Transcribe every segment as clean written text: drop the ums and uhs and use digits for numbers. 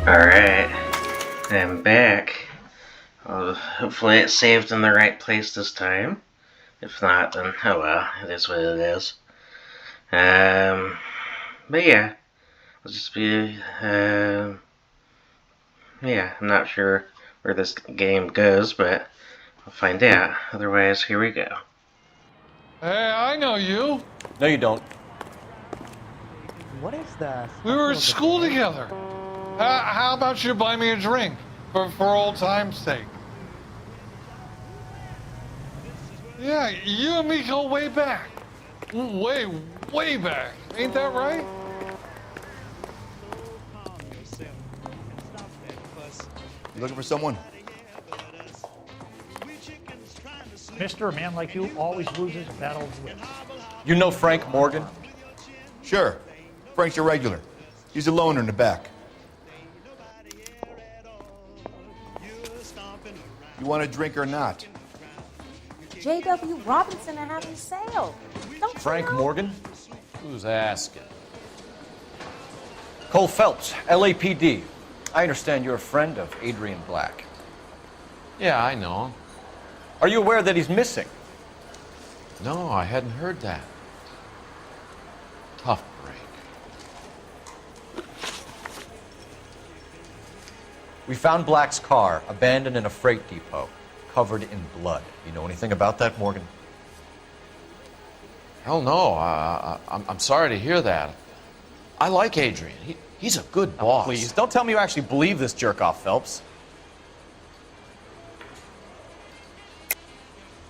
Alright, I'm back. Hopefully it's saved in the right place this time. If not, then oh well, it is what it is. But yeah, I'll just be, yeah, I'm not sure where this game goes, but I'll find out. Otherwise, here we go. Hey, I know you. No, you don't. What is that? We were at school together. How about you buy me a drink for old time's sake? Yeah, you and me go way back. Way back. Ain't that right? You looking for someone? Mister, a man like you always loses a battle of wits. You know Frank Morgan? Sure. Frank's your regular. He's a loner in the back. You want a drink or not? J.W. Robinson are having sale. Don't you Frank know? Morgan? Who's asking? Cole Phelps, LAPD. I understand you're a friend of Adrian Black. Yeah, I know him. Are you aware that he's missing? No, I hadn't heard that. Tough break. We found Black's car abandoned in a freight depot, covered in blood. You know anything about that, Morgan? Hell no. I'm sorry to hear that. I like Adrian. He's a good boss. Please, don't tell me you actually believe this jerk-off, Phelps.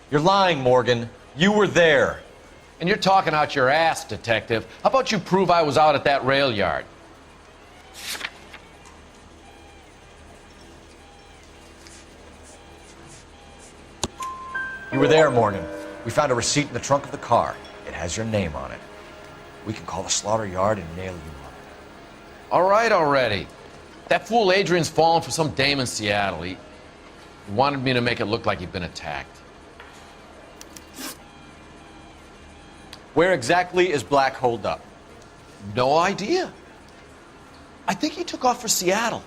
You're lying, Morgan. You were there. And you're talking out your ass, detective. How about you prove I was out at that rail yard? You were there, Morgan. We found a receipt in the trunk of the car. It has your name on it. We can call the slaughter yard and nail you up. All right already. That fool Adrian's fallen for some dame in Seattle. He wanted me to make it look like he'd been attacked. Where exactly is Black holed up? No idea. I think he took off for Seattle.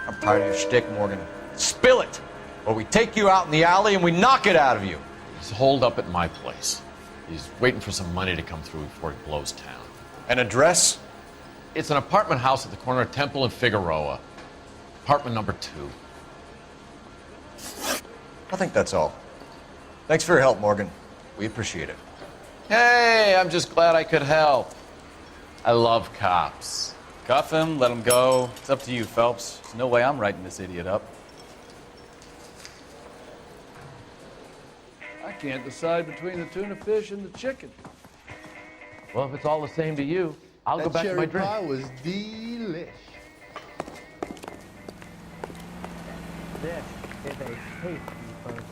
I'm tired of your shtick, Morgan. Spill it, or we take you out in the alley and we knock it out of you. He's holed up at my place. He's waiting for some money to come through before he blows town. An address? It's an apartment house at the corner of Temple and Figueroa. Apartment number 2. I think that's all. Thanks for your help, Morgan. We appreciate it. Hey, I'm just glad I could help. I love cops. Cuff him, let him go. It's up to you, Phelps. There's no way I'm writing this idiot up. I can't decide between the tuna fish and the chicken. Well, if it's all the same to you, I'll go back to my drink. That cherry pie was delish. This is a tasty burger.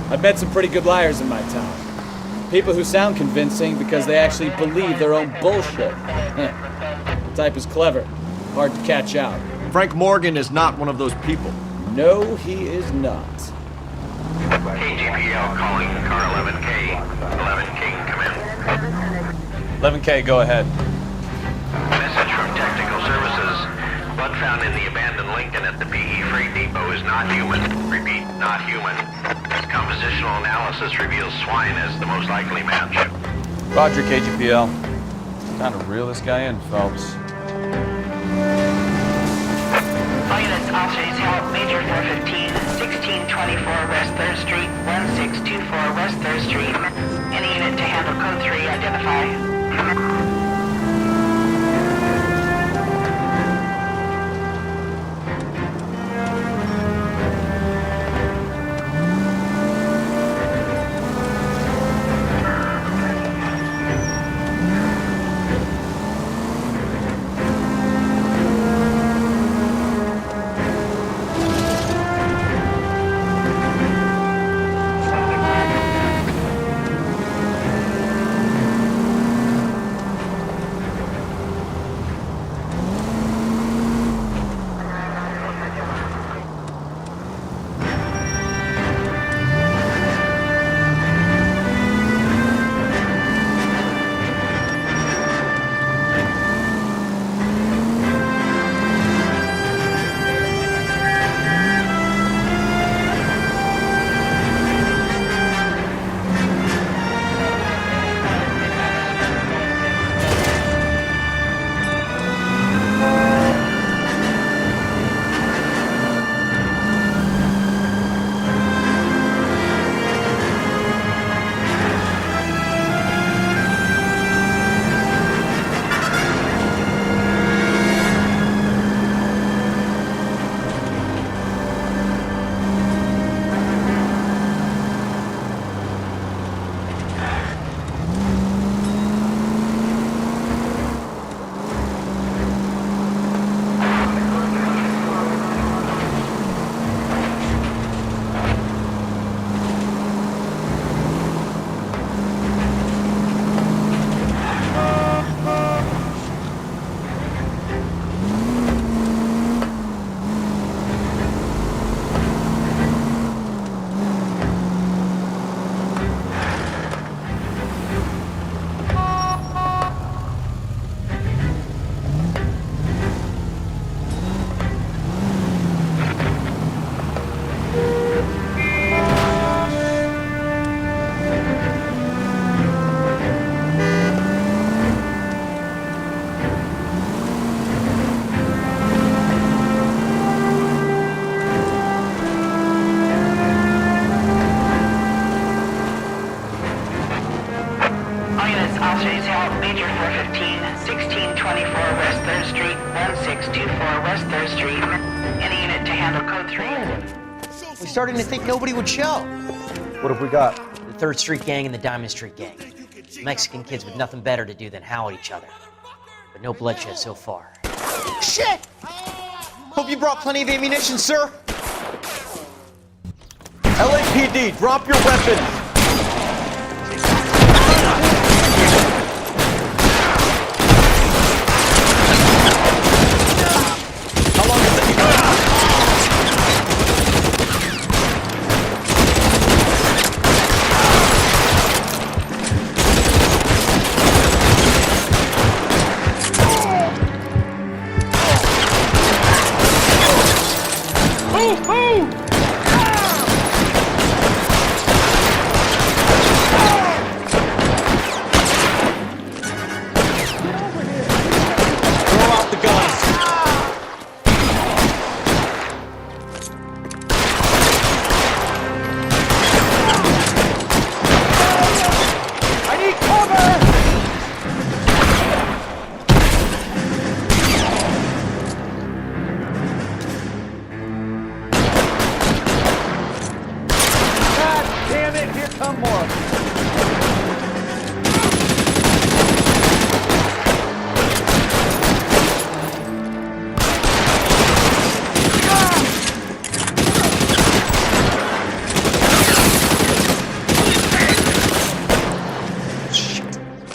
I've met some pretty good liars in my time. People who sound convincing because they actually believe their own bullshit. The type is clever, hard to catch out. Frank Morgan is not one of those people. No, he is not. KGPL calling car 11K. 11K, come in. 11K, go ahead. Message from Technical Services. Blood found in the abandoned Lincoln at the PE Freight Depot is not human. Repeat, not human. Compositional analysis reveals swine as the most likely match. Roger, KGPL. Time to reel this guy in, Phelps. All units, officers help. Major 415, 1624 West 3rd Street, 1624 West 3rd Street. Any unit to handle code 3, identify. 1624 West 3rd Street, 1624 West 3rd Street. Any unit to handle code 3. We're starting to think nobody would show. What have we got? The 3rd Street Gang and the Diamond Street Gang. Mexican kids with nothing better to do than howl at each other. But no bloodshed so far. Shit! Hope you brought plenty of ammunition, sir. LAPD, drop your weapons! How long has it been? Throw out the guns. I need cover! God damn it, here come more.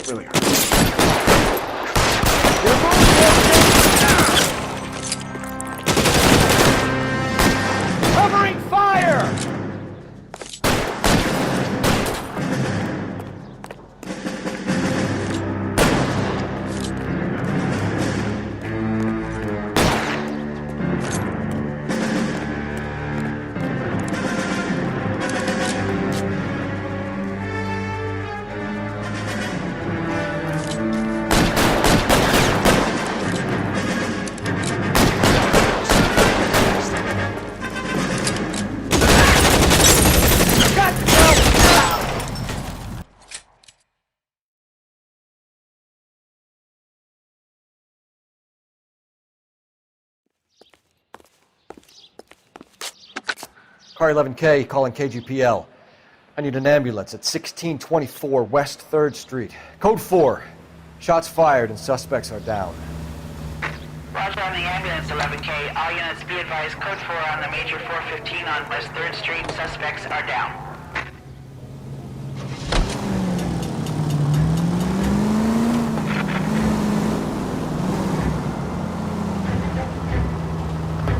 Really hurts. Covering fire! Car 11K, calling KGPL. I need an ambulance at 1624 West 3rd Street. Code 4. Shots fired and suspects are down. Roger on the ambulance, 11K. All units be advised, code 4 on the major 415 on West 3rd Street. Suspects are down.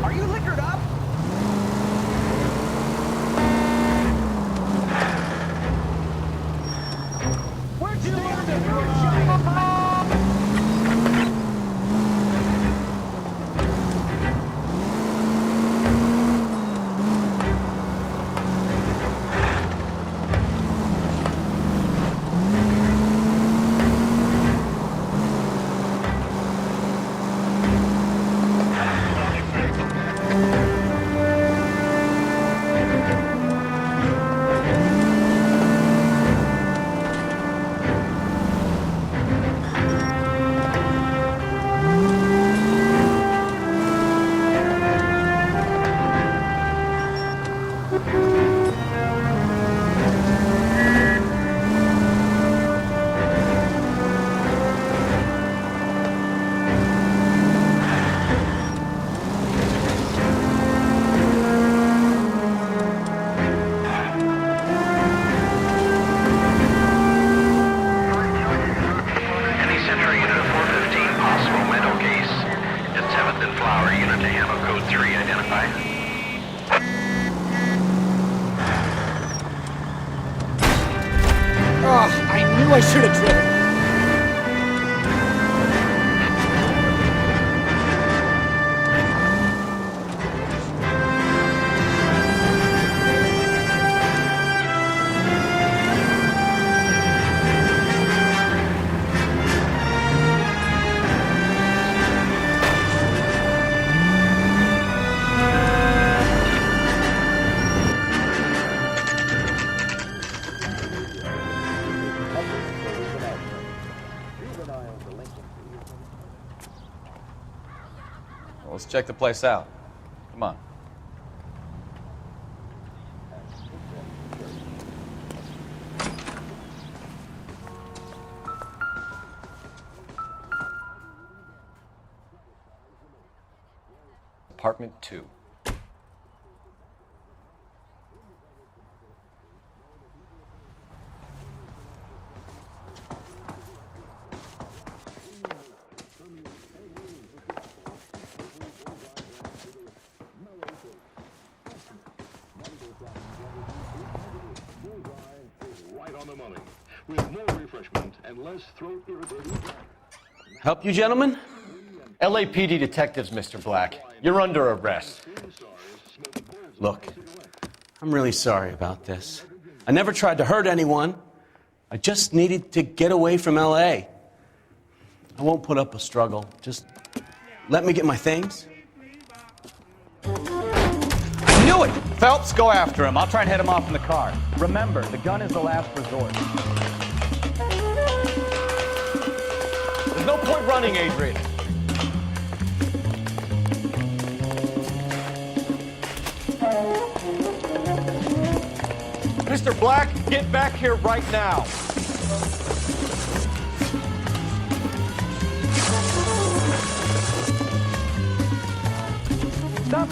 Are you liquored up? Where'd you learn to Any Central unit of 415, possible mental case. At 7th and Flower, unit to handle code 3, identify. Oh, I knew I should have driven. let's check the place out. Come on. Apartment 2. Right on the money, with more refreshment and less throat irritating. Help you, gentlemen? LAPD detectives, Mr. Black. You're under arrest. Look, I'm really sorry about this. I never tried to hurt anyone. I just needed to get away from LA. I won't put up a struggle. Just let me get my things. I knew it! Phelps, go after him. I'll try and head him off in the car. Remember, the gun is the last resort. There's no point running, Adrian. Mr. Black, get back here right now.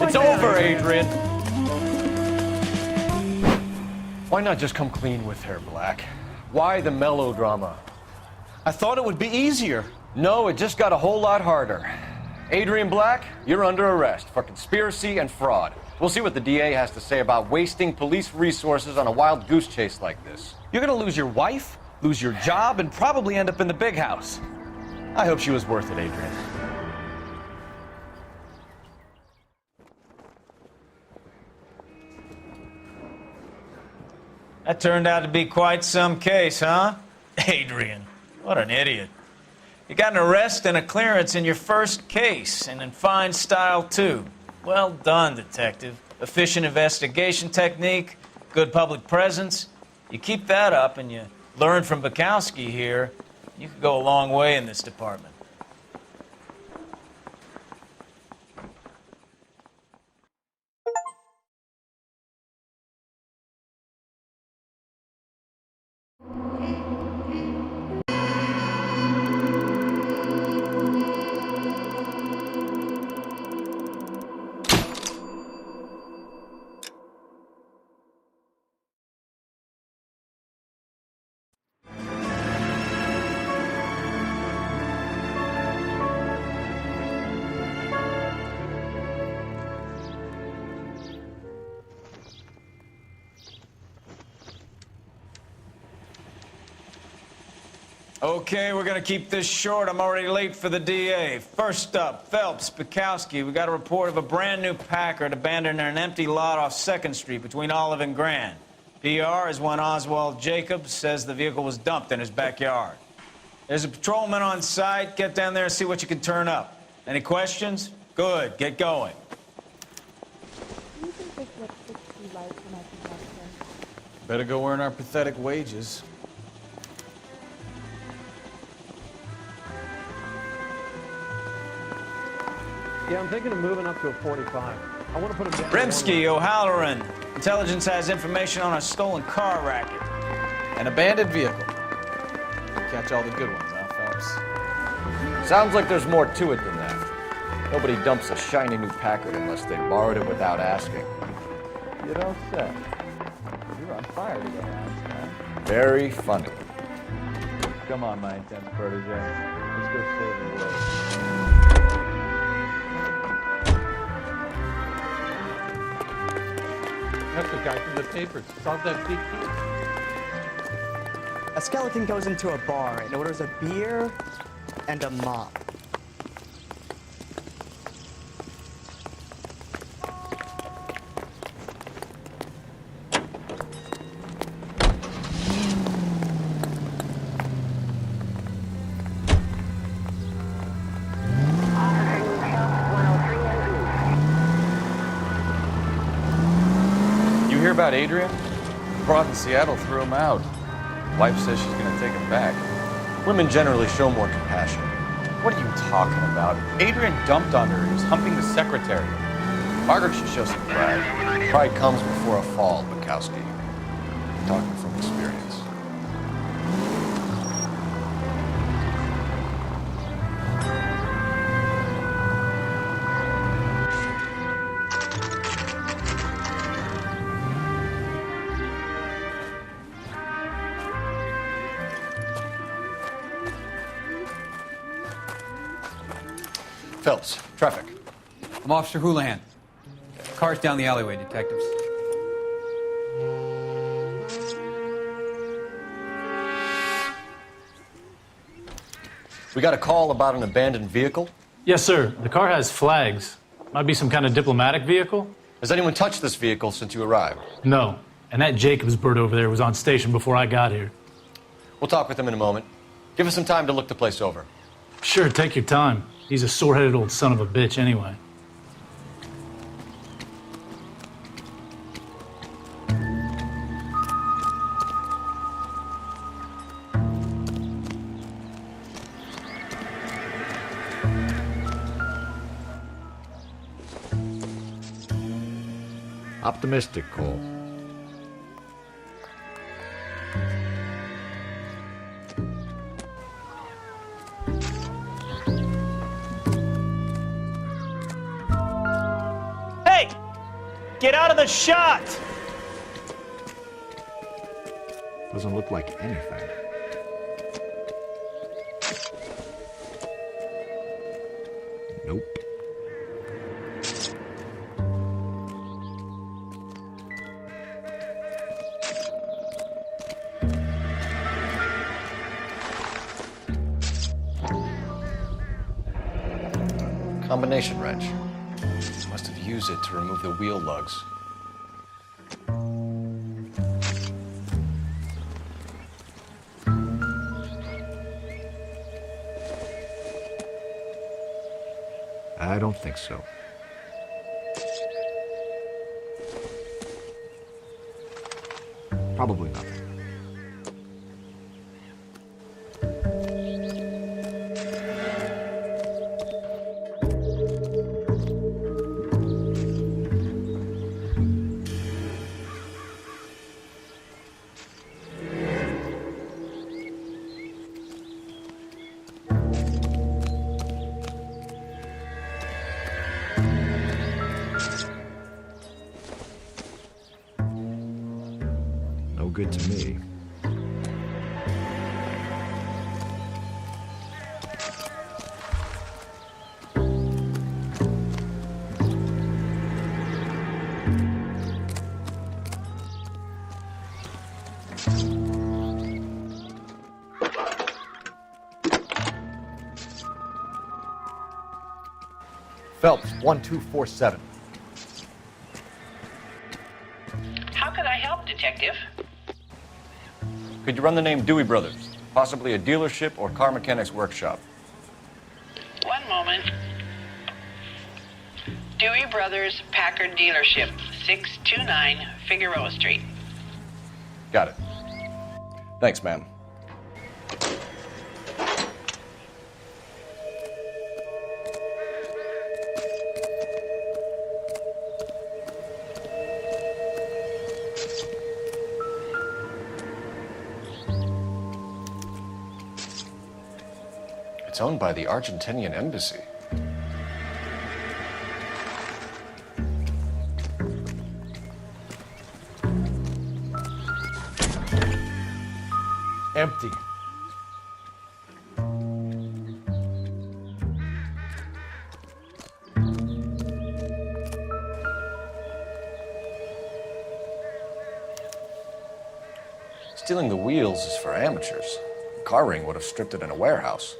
It's over, Adrian. Why not just come clean with her, Black? Why the melodrama? I thought it would be easier. No, it just got a whole lot harder. Adrian Black, you're under arrest for conspiracy and fraud. We'll see what the DA has to say about wasting police resources on a wild goose chase like this. You're gonna lose your wife, lose your job, and probably end up in the big house. I hope she was worth it, Adrian. That turned out to be quite some case, huh? Adrian, what an idiot. You got an arrest and a clearance in your first case, and in fine style, too. Well done, detective. Efficient investigation technique, good public presence. You keep that up and you learn from Bukowski here, you could go a long way in this department. Okay, we're gonna keep this short. I'm already late for the DA. First up, Phelps, Bukowski. We got a report of a brand new Packard abandoned in an empty lot off 2nd Street between Olive and Grand. PR is one Oswald Jacobs says the vehicle was dumped in his backyard. There's a patrolman on site. Get down there and see what you can turn up. Any questions? Good, get going. Do you think this lipstick's too light for my complexion? Better go earn our pathetic wages. Yeah, I'm thinking of moving up to a 45. I want to put him down. Rimsky, O'Halloran. Intelligence has information on a stolen car racket. An abandoned vehicle. Catch all the good ones, huh, Phelps? Sounds like there's more to it than that. Nobody dumps a shiny new Packard unless they borrowed it without asking. You don't say. You're on fire today, Einstein. Very funny. Come on, my intense protege. Let's go save the world. That's the guy from the papers. Solved that big case. A skeleton goes into a bar and orders a beer and a mop. You hear about Adrian? Broad in Seattle threw him out. Wife says she's gonna take him back. Women generally show more compassion. What are you talking about? Adrian dumped on her. He was humping the secretary. Margaret should show some pride. Pride comes before a fall, Bukowski. I'm talking from experience. Phelps, traffic. I'm Officer Houlihan. Car's down the alleyway, detectives. We got a call about an abandoned vehicle. Yes, sir. The car has flags. Might be some kind of diplomatic vehicle. Has anyone touched this vehicle since you arrived? No. And that Jacobs bird over there was on station before I got here. We'll talk with him in a moment. Give us some time to look the place over. Sure, take your time. He's a sore-headed old son of a bitch anyway. Optimistic, Cole. Hey! Get out of the shot! Doesn't look like anything. Nope. Combination wrench. Must have used it to remove the wheel lugs. I don't think so. Probably nothing. No good to me. Phelps, 1247. How could I help, Detective? Could you run the name Dewey Brothers? Possibly a dealership or car mechanic's workshop. One moment. Dewey Brothers Packard Dealership, 629 Figueroa Street. Got it. Thanks, ma'am. It's owned by the Argentinian embassy. Empty. Stealing the wheels is for amateurs. The car ring would have stripped it in a warehouse.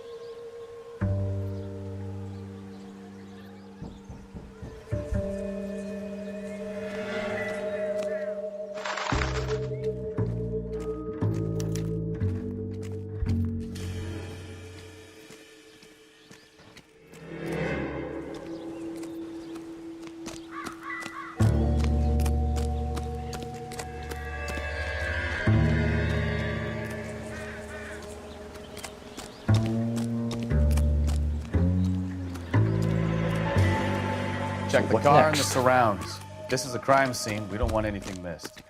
Check the what's car next? and the surrounds. If this is a crime scene, we don't want anything missed.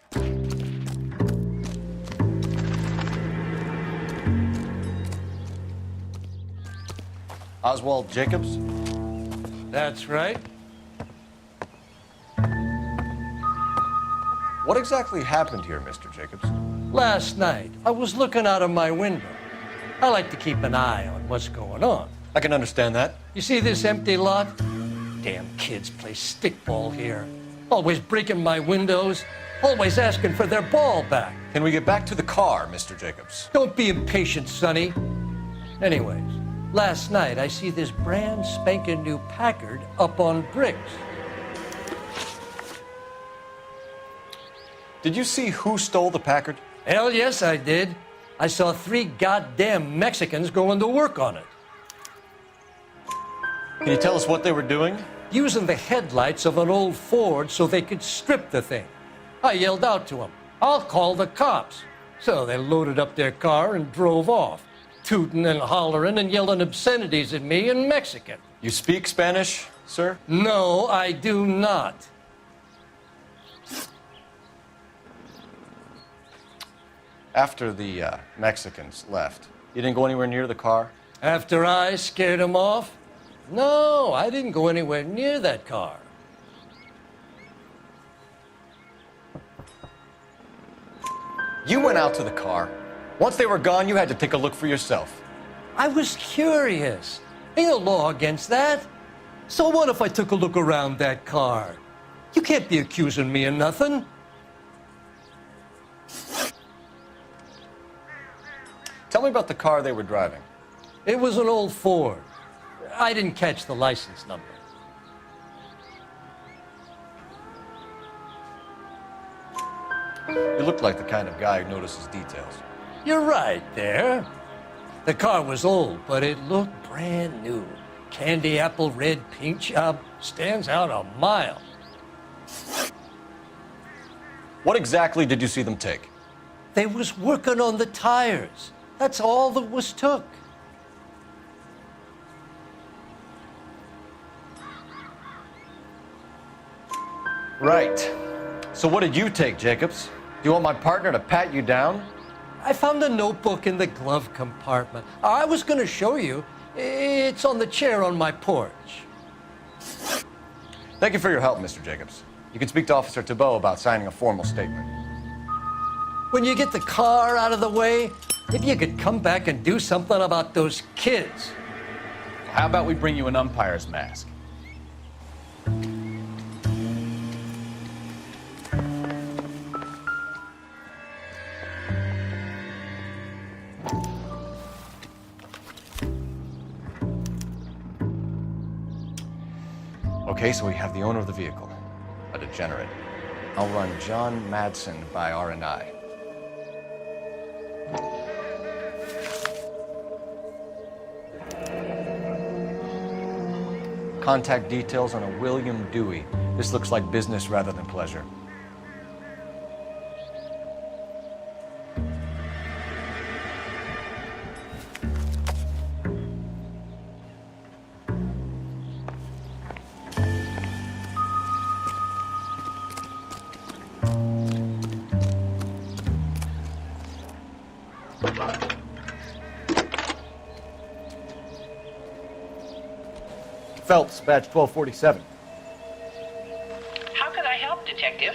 Oswald Jacobs? That's right. What exactly happened here, Mr. Jacobs? Last night, I was looking out of my window. I like to keep an eye on what's going on. I can understand that. You see this empty lot? Damn kids play stickball here. Always breaking my windows, always asking for their ball back. Can we get back to the car, Mr. Jacobs? Don't be impatient, Sonny. Anyways, last night I see this brand spanking new Packard up on bricks. Did you see who stole the Packard? Hell yes, I did. I saw 3 goddamn Mexicans going to work on it. Can you tell us what they were doing? Using the headlights of an old Ford so they could strip the thing. I yelled out to them, "I'll call the cops." So they loaded up their car and drove off, tooting and hollering and yelling obscenities at me in Mexican. You speak Spanish, sir? No, I do not. After the Mexicans left, you didn't go anywhere near the car? After I scared them off? No, I didn't go anywhere near that car. You went out to the car. Once they were gone, you had to take a look for yourself. I was curious. Ain't no law against that. So what if I took a look around that car? You can't be accusing me of nothing. Tell me about the car they were driving. It was an old Ford. I didn't catch the license number. You looked like the kind of guy who notices details. You're right there. The car was old, but it looked brand new. Candy apple red paint job stands out a mile. What exactly did you see them take? They was working on the tires. That's all that was took. Right. So what did you take, Jacobs? Do you want my partner to pat you down? I found a notebook in the glove compartment. I was going to show you. It's on the chair on my porch. Thank you for your help, Mr. Jacobs. You can speak to Officer Thibault about signing a formal statement. When you get the car out of the way, maybe you could come back and do something about those kids. How about we bring you an umpire's mask? Okay, so we have the owner of the vehicle, a degenerate. I'll run John Madsen by R&I. Contact details on a William Dewey. This looks like business rather than pleasure. Phelps, badge 1247. How could I help, Detective?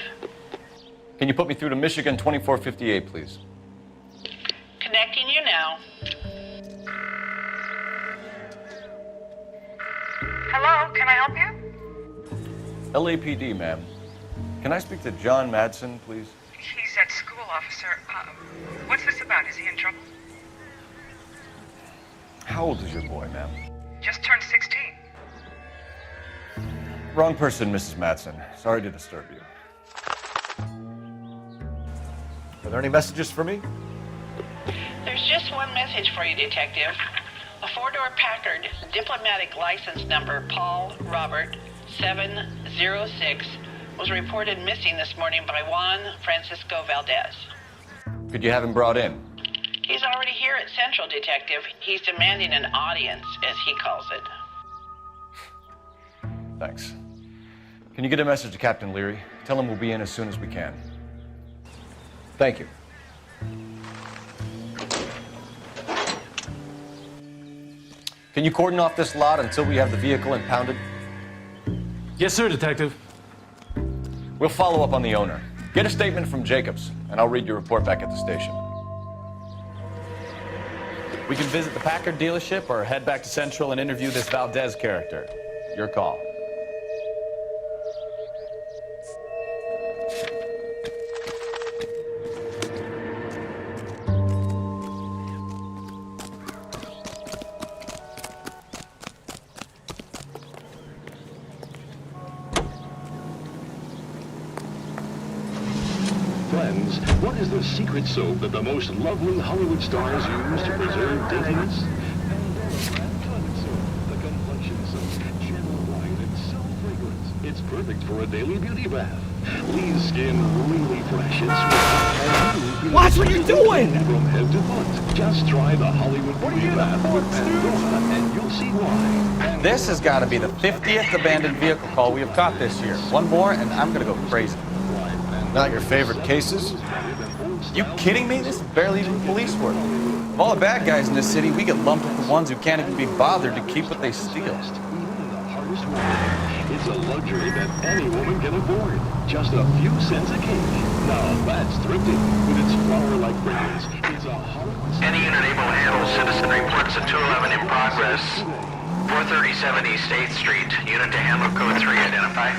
Can you put me through to Michigan 2458, please? Connecting you now. Hello, can I help you? LAPD, ma'am. Can I speak to John Madsen, please? He's at school, officer. What's this about? Is he in trouble? How old is your boy, ma'am? Just turned 16. Wrong person, Mrs. Madsen. Sorry to disturb you. Are there any messages for me? There's just one message for you, Detective. A 4-door Packard, diplomatic license number Paul Robert 706, was reported missing this morning by Juan Francisco Valdez. Could you have him brought in? He's already here at Central, Detective. He's demanding an audience, as he calls it. Thanks. Can you get a message to Captain Leary? Tell him we'll be in as soon as we can. Thank you. Can you cordon off this lot until we have the vehicle impounded? Yes, sir, Detective. We'll follow up on the owner. Get a statement from Jacobs, and I'll read your report back at the station. We can visit the Packard dealership or head back to Central and interview this Valdez character. Your call. Friends, what is the secret soap that the most lovely Hollywood stars use to preserve daintiness? The complexion soap, gentle white and so fragrant. It's perfect for a daily beauty bath. Leaves skin really fresh and sweet. Watch what you're doing! From head to foot. Just try the Hollywood beauty bath with Pandora and you'll see why. This has got to be the 50th abandoned vehicle call we have caught this year. One more and I'm going to go crazy. Not your favorite cases? You kidding me? This is barely even police work. Of all the bad guys in this city, we get lumped with the ones who can't even be bothered to keep what they steal. It's a luxury that any woman can afford. Just a few cents a cake. Now that's thrifty. With its flower-like fragrance, it's a Hollywood... Any unit able to handle citizen reports at 211 in progress. 437 East 8th Street. Unit to handle code 3, identify.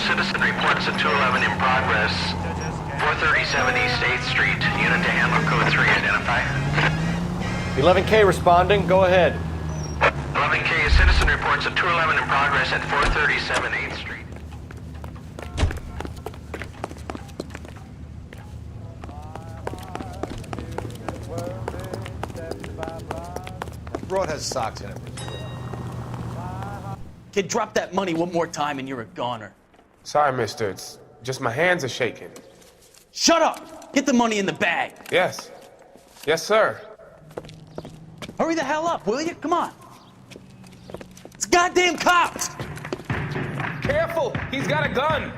Citizen reports at 211 in progress. 437 East 8th Street. Unit to handle code 3, identify. 11K responding. Go ahead. 11K, citizen reports at 211 in progress at 437 8th Street. Broad has socks in it. Kid, drop that money one more time and you're a goner. Sorry, mister. It's just my hands are shaking. Shut up! Get the money in the bag. Yes. Yes, sir. Hurry the hell up, will you? Come on. It's goddamn cops! Careful! He's got a gun!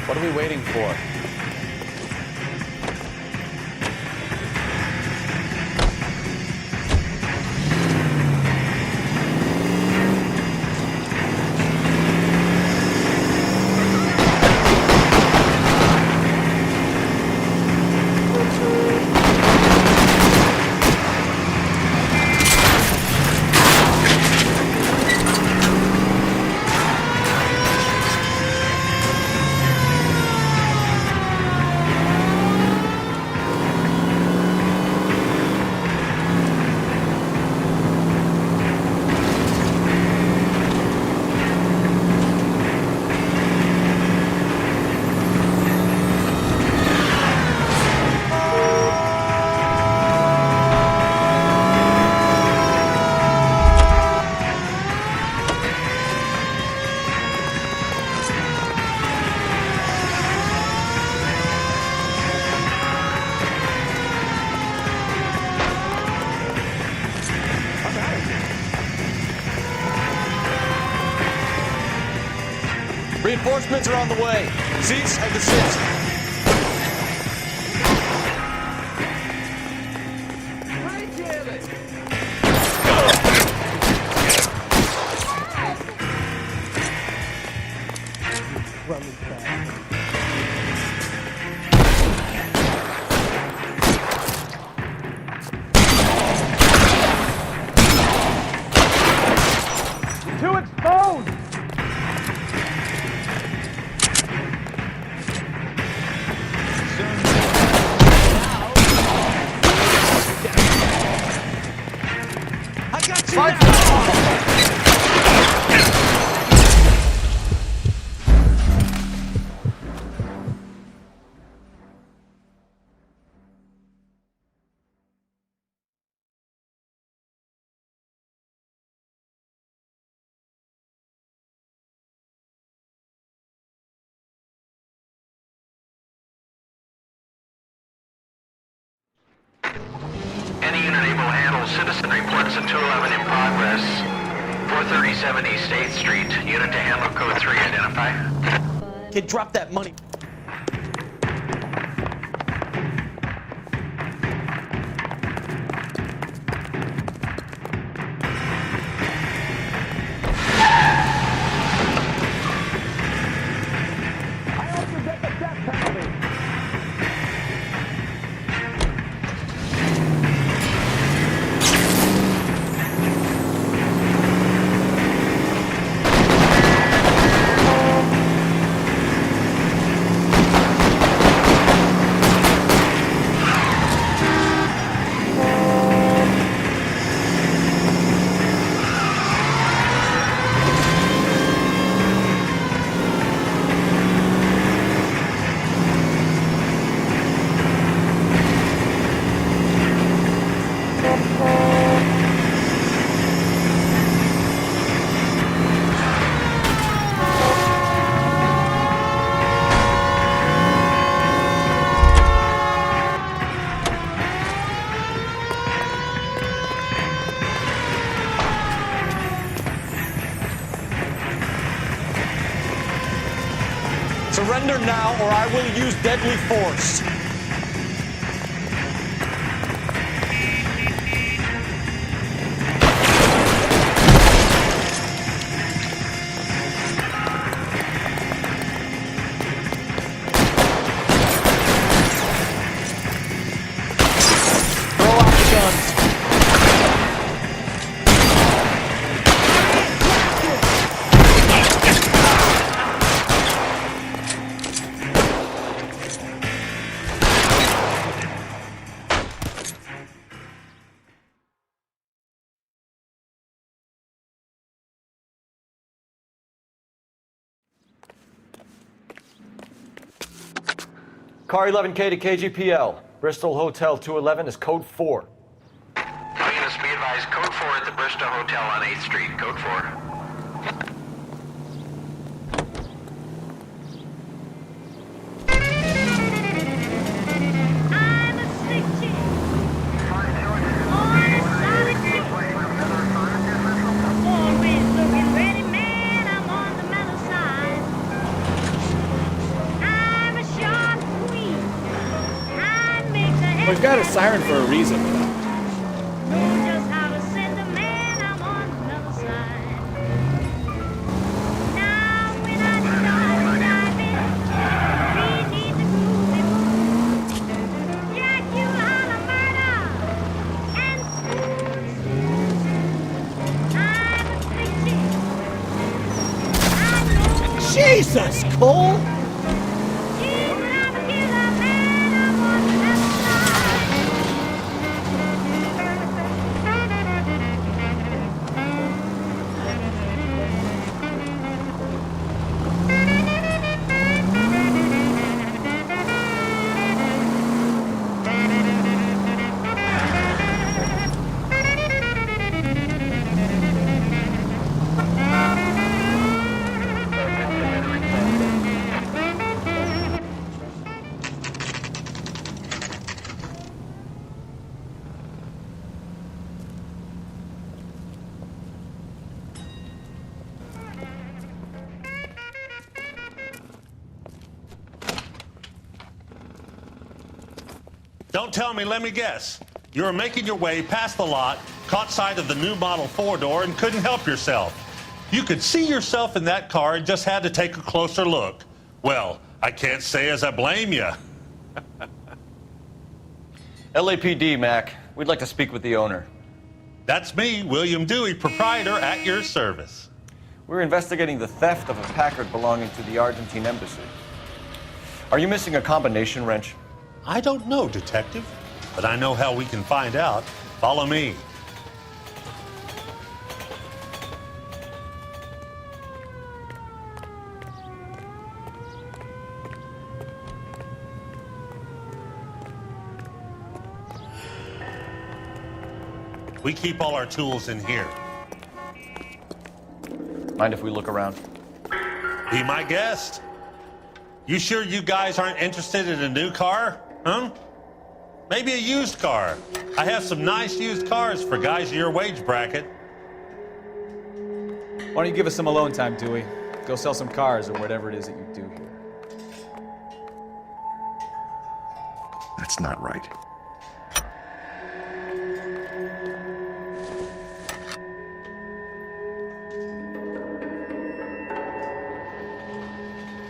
What are we waiting for? Reinforcements are on the way. Cease and desist. Too exposed! I got you! Any unit able to handle citizen reports at 211 in progress. 437 East 8th Street. Unit to handle code 3, identify. Kid, drop that money. Surrender now, or I will use deadly force. Throw out the guns. Car 11K to KGPL. Bristol Hotel 211 is code 4. All units be advised, code 4 at the Bristol Hotel on 8th Street. Code 4. We've got a siren for a reason. Jesus, Cole! Don't tell me, let me guess. You were making your way past the lot, caught sight of the new model 4-door, and couldn't help yourself. You could see yourself in that car and just had to take a closer look. Well, I can't say as I blame you. LAPD, Mac. We'd like to speak with the owner. That's me, William Dewey, proprietor, at your service. We're investigating the theft of a Packard belonging to the Argentine embassy. Are you missing a combination wrench? I don't know, Detective, but I know how we can find out. Follow me. We keep all our tools in here. Mind if we look around? Be my guest. You sure you guys aren't interested in a new car? Huh? Maybe a used car. I have some nice used cars for guys in your wage bracket. Why don't you give us some alone time, Dewey? Go sell some cars or whatever it is that you do here. That's not right.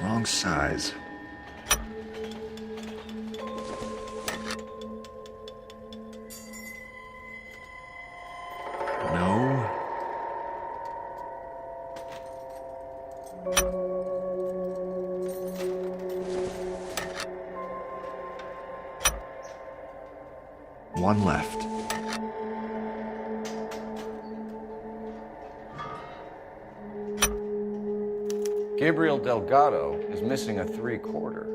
Wrong size. No. One left. Gabriel Delgado is missing a 3/4.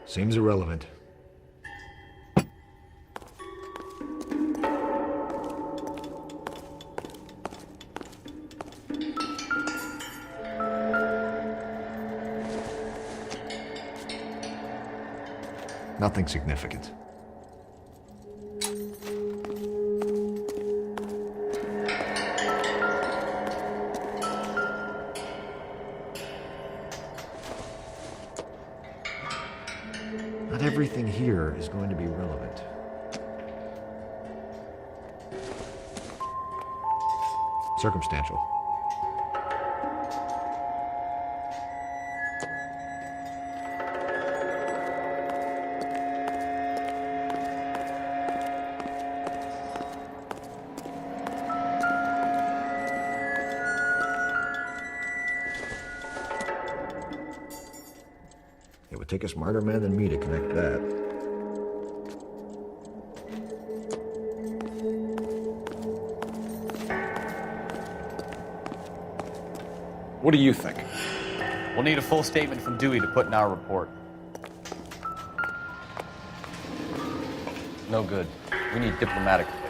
Seems irrelevant. Nothing significant. Not everything here is going to be relevant. Circumstantial. It would take a smarter man than me to connect that. What do you think? We'll need a full statement from Dewey to put in our report. No good. We need diplomatic plates.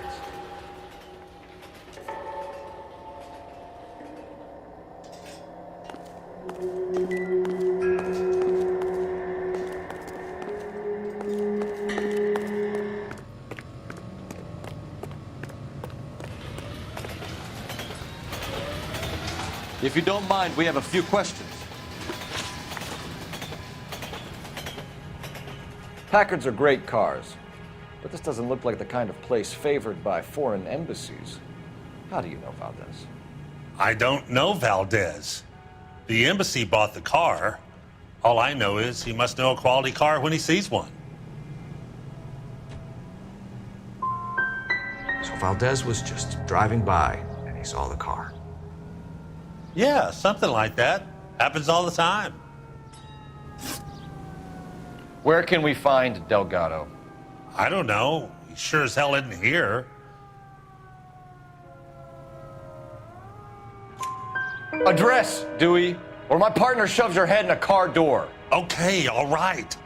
If you don't mind, we have a few questions. Packards are great cars, but this doesn't look like the kind of place favored by foreign embassies. How do you know Valdez? I don't know Valdez. The embassy bought the car. All I know is he must know a quality car when he sees one. So Valdez was just driving by and he saw the car. Yeah, something like that. Happens all the time. Where can we find Delgado? I don't know. He sure as hell isn't here. Address, Dewey, or my partner shoves your head in a car door. Okay, all right.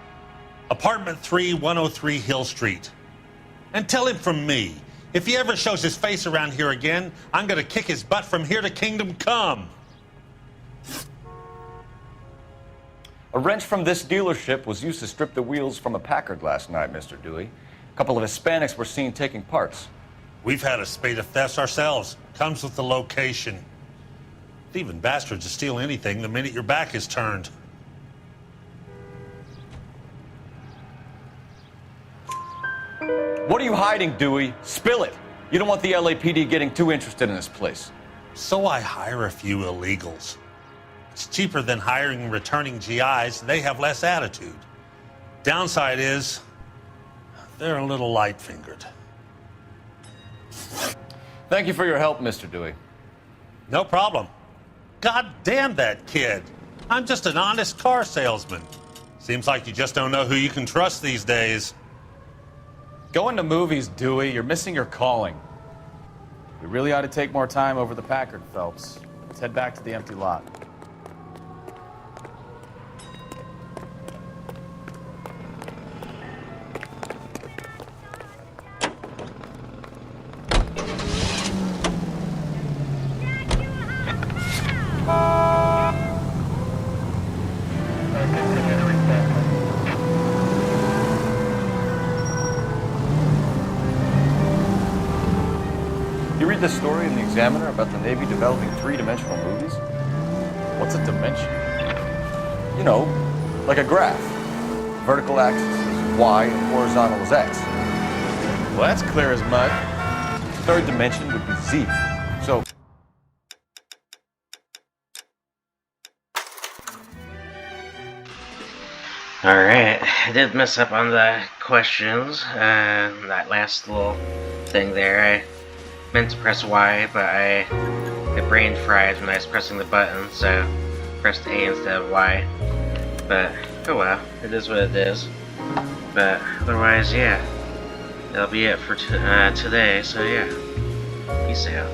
Apartment 3, 103 Hill Street. And tell him from me, if he ever shows his face around here again, I'm gonna kick his butt from here to Kingdom Come. A wrench from this dealership was used to strip the wheels from a Packard last night, Mr. Dewey. A couple of Hispanics were seen taking parts. We've had a spate of thefts ourselves. Comes with the location. Thieving bastards to steal anything the minute your back is turned. What are you hiding, Dewey? Spill it. You don't want the LAPD getting too interested in this place. So I hire a few illegals. It's cheaper than hiring returning GIs. They have less attitude. Downside is, they're a little light-fingered. Thank you for your help, Mr. Dewey. No problem. God damn that kid. I'm just an honest car salesman. Seems like you just don't know who you can trust these days. Going to movies, Dewey. You're missing your calling. We really ought to take more time over the Packard, Phelps. Let's head back to the empty lot. You read this story in the Examiner about the Navy developing three-dimensional movies? What's a dimension? You know, like a graph. Vertical axis is Y and horizontal is X. Well, that's clear as mud. Third dimension would be Z. So, Alright, I did mess up on the questions. That last little thing there, I meant to press Y, but my brain fried when I was pressing the button, so pressed A instead of Y. But, oh well, it is what it is. But otherwise, yeah, that'll be it for today, so yeah, peace out.